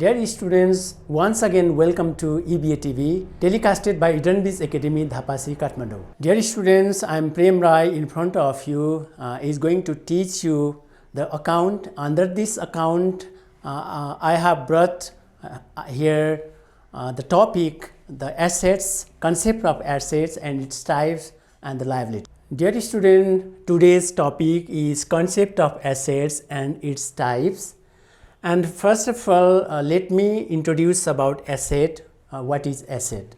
Dear students, once again welcome to EBA TV, telecasted by Edenbridge Academy, Dhapasi, Kathmandu. Dear students, I am Prem Rai in front of you, is going to teach you the account. Under this account, I have brought here the topic, the assets, concept of assets and its types and the liability. Dear student, today's topic is concept of assets and its types. And first of all, let me introduce about asset. What is asset?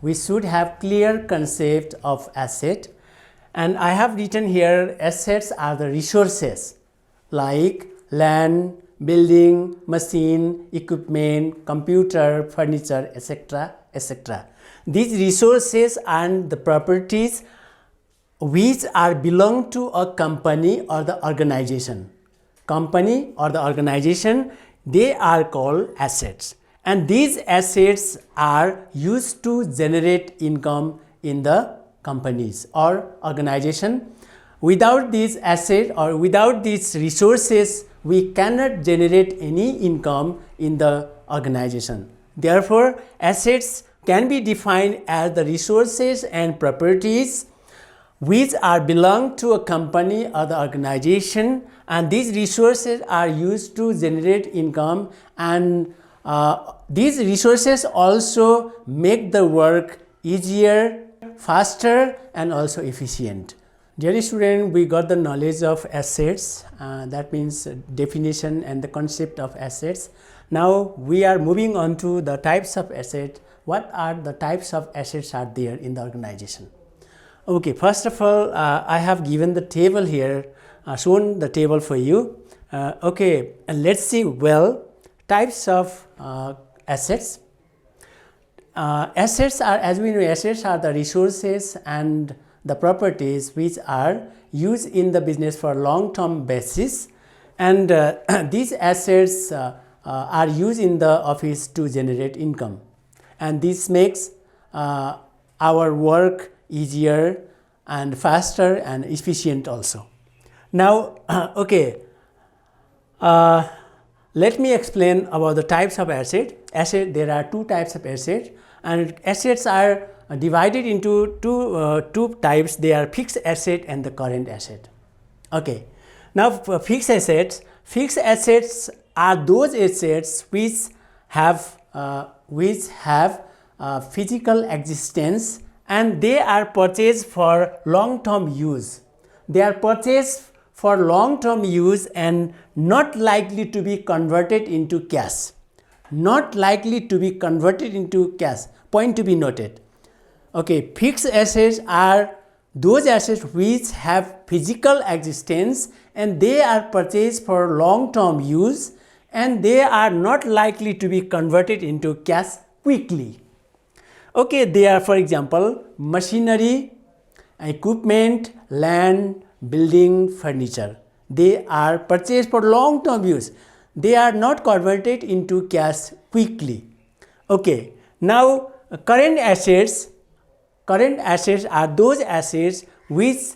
We should have clear concept of asset, and I have written here assets are the resources like land, building, machine, equipment, computer, furniture, etc. etc. These resources and the properties which are belong to a company or the organization. Company or the organization, they are called assets, and these assets are used to generate income in the companies or organization. Without these assets or without these resources, we cannot generate any income in the organization. Therefore, assets can be defined as the resources and properties which are belong to a company or the organization, and these resources are used to generate income, and these resources also make the work easier, faster and also efficient. Dear student, we got the knowledge of assets, that means definition and the concept of assets. Now we are moving on to the types of assets. What are the types of assets are there in the organization? Okay, first of all, I have given the table here, shown the table for you. Okay, and let's see types of assets. Assets are, as we know, assets are the resources and the properties which are used in the business for long-term basis, and these assets are used in the office to generate income, and this makes our work easier and faster and efficient also. Now, okay, let me explain about the types of asset. There are two types of assets, and assets are divided into two types. They are fixed asset and the current asset. Okay, now for fixed assets are those assets which have physical existence, and they are purchased for long-term use. They are purchased for long-term use and not likely to be converted into cash. Not likely to be converted into cash. Point to be noted. Okay, fixed assets are those assets which have physical existence and they are purchased for long-term use, and they are not likely to be converted into cash quickly. Okay, they are, for example, machinery, equipment, land, building, furniture. They are purchased for long-term use. They are not converted into cash quickly. Okay, now current assets are those assets which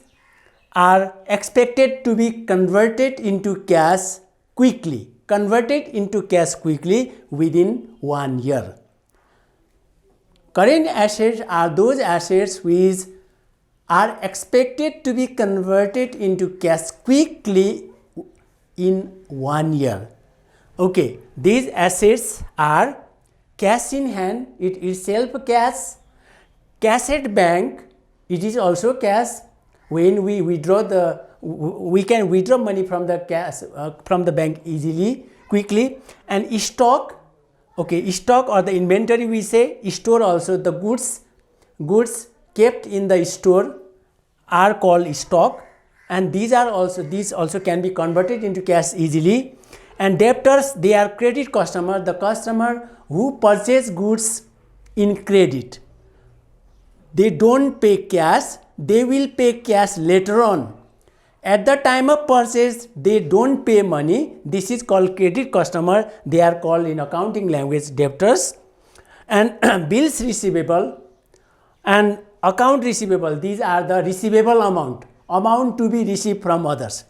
are expected to be converted into cash quickly, within 1 year. Current assets are those assets which are expected to be converted into cash quickly in 1 year. Okay, these assets are cash in hand, it is itself cash at bank, it is also cash. When we withdraw we can withdraw money from the cash from the bank easily, quickly. And stock. Okay, stock or the inventory, we say store also. The goods kept in the store are called stock, and these also can be converted into cash easily. And debtors, they are credit customer, the customer who purchase goods in credit. They don't pay cash, they will pay cash later on. At the time of purchase, they don't pay money. This is called credit customer. They are called in accounting language debtors. And bills receivable and account receivable, these are the receivable amount to be received from others.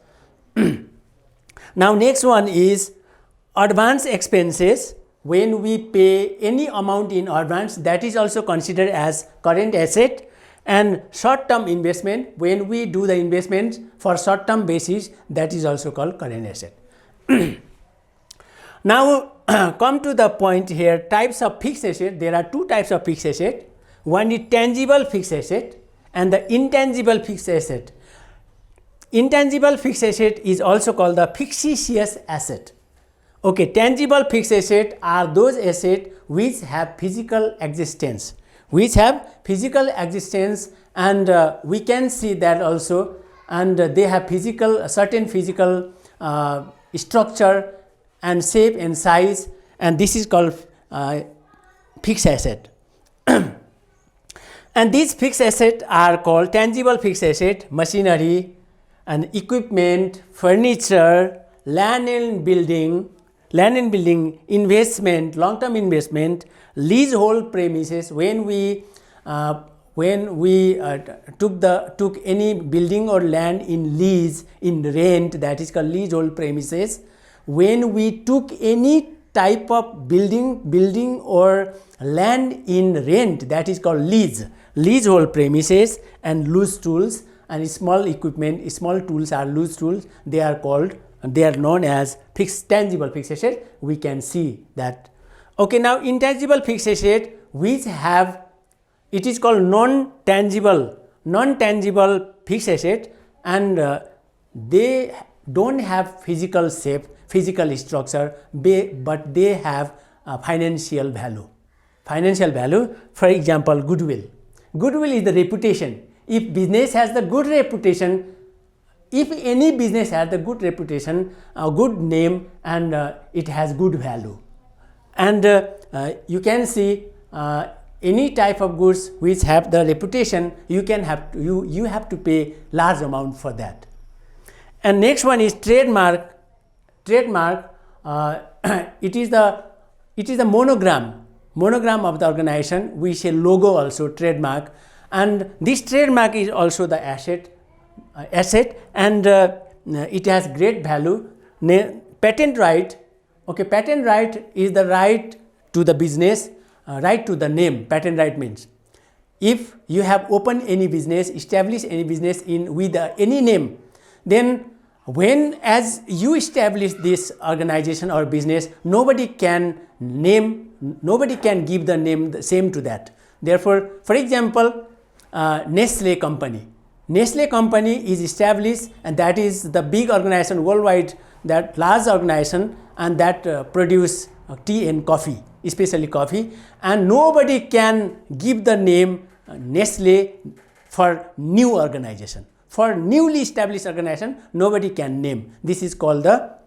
Now next one is advance expenses. when we pay any amount in advance, that is also considered as current asset. And short-term investment, when we do the investment for short-term basis, that is also called current asset. Now come to the point here, types of fixed asset. There are two types of fixed asset. One is tangible fixed asset and the intangible fixed asset. Intangible fixed asset is also called the fictitious asset. Okay, tangible fixed asset are those assets which have physical existence, and we can see that also, and they have certain physical structure and shape and size, and this is called fixed asset. And these fixed assets are called tangible fixed asset: machinery and equipment, furniture, land and building, investment, long-term investment, leasehold premises. When we took any building or land in lease, in rent, that is called leasehold premises. When we took any type of building or land in rent, that is called leasehold premises. And loose tools and small equipment, small tools are loose tools. They are known as tangible fixed asset. We can see that. Okay, now intangible fixed asset, which have, it is called non-tangible fixed asset, and they don't have physical shape, physical structure, but they have financial value. For example, goodwill. Goodwill is the reputation. If business has the good reputation, if any business has the good reputation, a good name, and it has good value, and you can see any type of goods which have the reputation, you have to pay large amount for that. And next one is trademark. It is the monogram of the organization. We say logo also, trademark, and this trademark is also the asset, and it has great value. Patent right. Okay, patent right is the right to the business, right to the name. Patent right means if you have opened any business, established any business with any name, then as you establish this organization or business, nobody can give the name the same to that. Therefore, for example, Nestle company is established, and that is the big organization worldwide, that large organization, and that produce tea and coffee, especially coffee, and nobody can give the name Nestle for new organization. For newly established organization, nobody can name. This is called the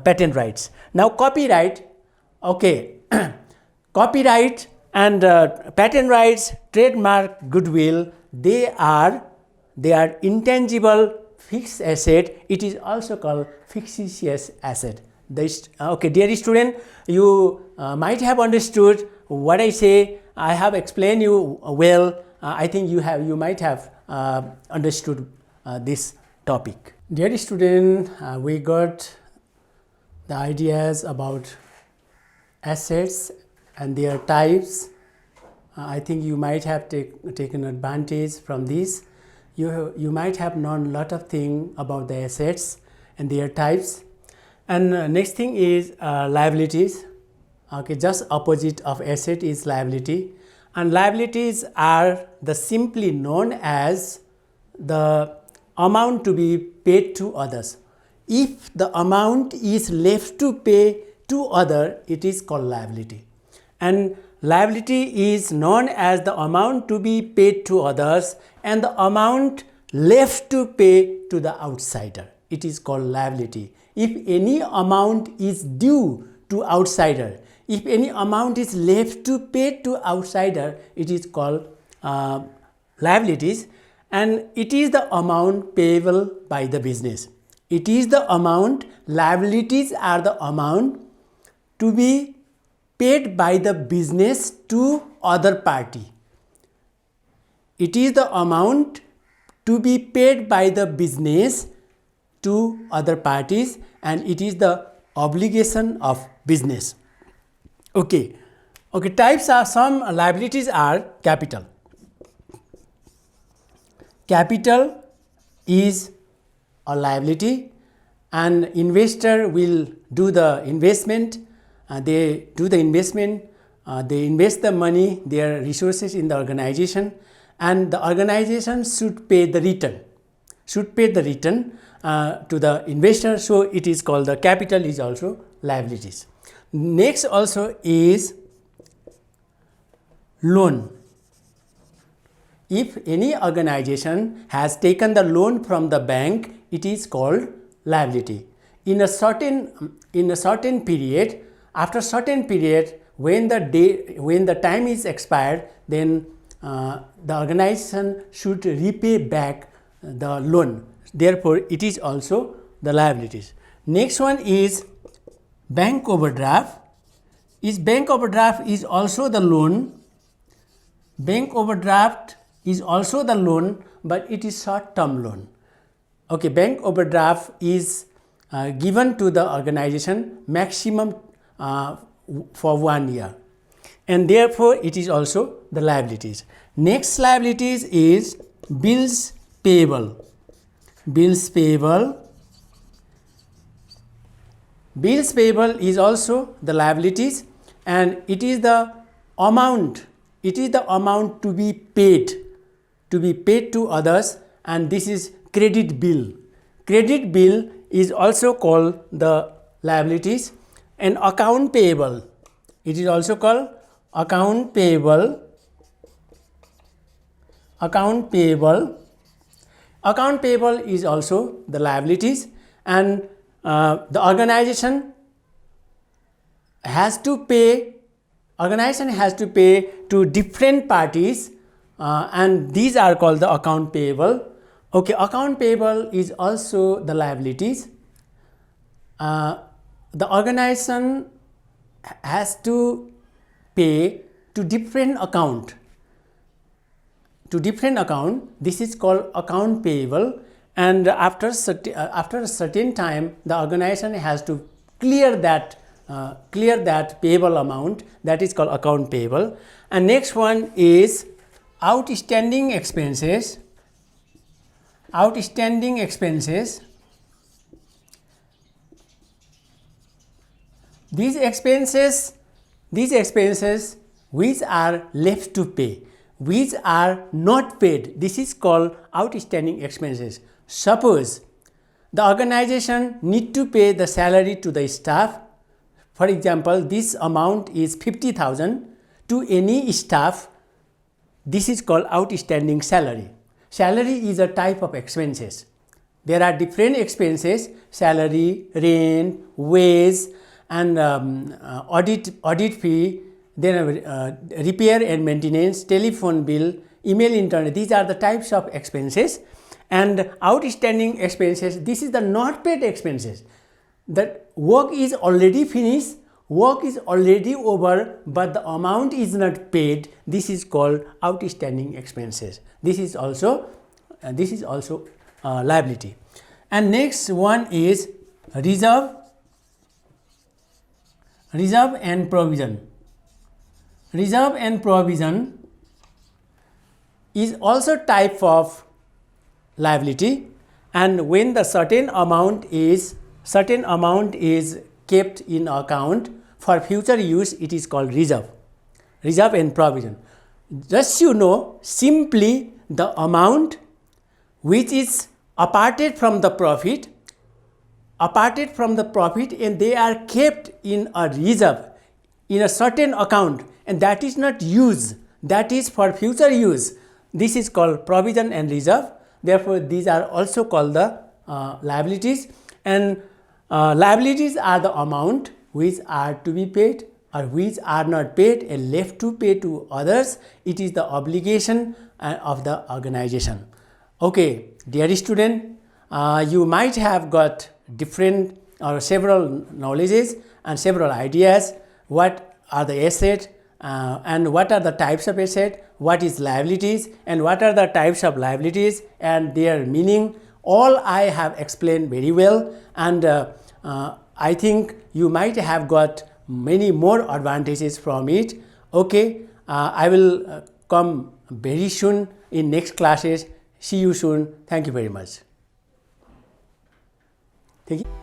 patent rights. Now copyright. Okay, copyright and patent rights, trademark, goodwill, they are intangible fixed asset. It is also called fictitious asset. Okay, dear student, you might have understood what I say. I have explained you well. I think you might have understood this topic. Dear student, we got the ideas about assets and their types. I think you might have taken advantage from this. You might have known a lot of things about the assets and their types. And next thing is liabilities. Okay, just opposite of asset is liability, and liabilities are simply known as the amount to be paid to others. If the amount is left to pay to other, it is called liability. And liability is known as the amount to be paid to others and the amount left to pay to the outsider. It is called liability. If any amount is due to outsider, if any amount is left to pay to outsider, it is called liabilities, and it is the amount payable by the business. It is the amount, liabilities are the amount to be paid by the business to other party. It is the amount to be paid by the business to other parties, and it is the obligation of business. Okay, types are, some liabilities are capital. Capital is a liability, and investor will do the investment, they do the investment, they invest the money, their resources in the organization, and the organization should pay the return, to the investor, so it is called the capital is also liabilities. Next also is loan. If any organization has taken the loan from the bank, it is called liability. In a certain period, after certain period, when the time is expired, then the organization should repay back the loan. Therefore, it is also the liabilities. Next one is bank overdraft. Bank overdraft is also the loan. Bank overdraft is also the loan, but it is short-term loan. Okay, bank overdraft is given to the organization maximum for 1 year, and therefore it is also the liabilities. Next liabilities is bills payable. Bills payable is also the liabilities, and it is the amount to be paid to others, and this is credit bill. Credit bill is also called the liabilities. And account payable, it is also called account payable. Account payable is also the liabilities, and the organization has to pay to different parties, and these are called the account payable. Okay, account payable is also the liabilities. The organization has to pay to different account. This is called account payable, and after a certain time, the organization has to clear that payable amount. That is called account payable. And next one is outstanding expenses. These expenses which are left to pay, which are not paid, this is called outstanding expenses. Suppose the organization need to pay the salary to the staff. For example, this amount is 50,000 to any staff. This is called outstanding salary. Salary is a type of expenses. There are different expenses: salary, rent, wage, and audit fee, then repair and maintenance, telephone bill, email, internet. These are the types of expenses. And outstanding expenses, this is the not paid expenses. That work is already finished, work is already over, but the amount is not paid. This is called outstanding expenses. This is also liability. And next one is reserve and provision. Reserve and provision is also type of liability, and when the certain amount is kept in account for future use, it is called reserve and provision. Just simply the amount which is aparted from the profit, and they are kept in a reserve in a certain account, and that is not used, that is for future use. This is called provision and reserve. Therefore, these are also called the liabilities. And liabilities are the amount which are to be paid or which are not paid and left to pay to others. It is the obligation of the organization. Okay, dear student, you might have got different or several knowledges and several ideas. What are the assets and what are the types of asset, what is liabilities and what are the types of liabilities and their meaning. All I have explained very well, and I think you might have got many more advantages from it. Okay, I will come very soon in next classes. See you soon. Thank you very much. Thank you.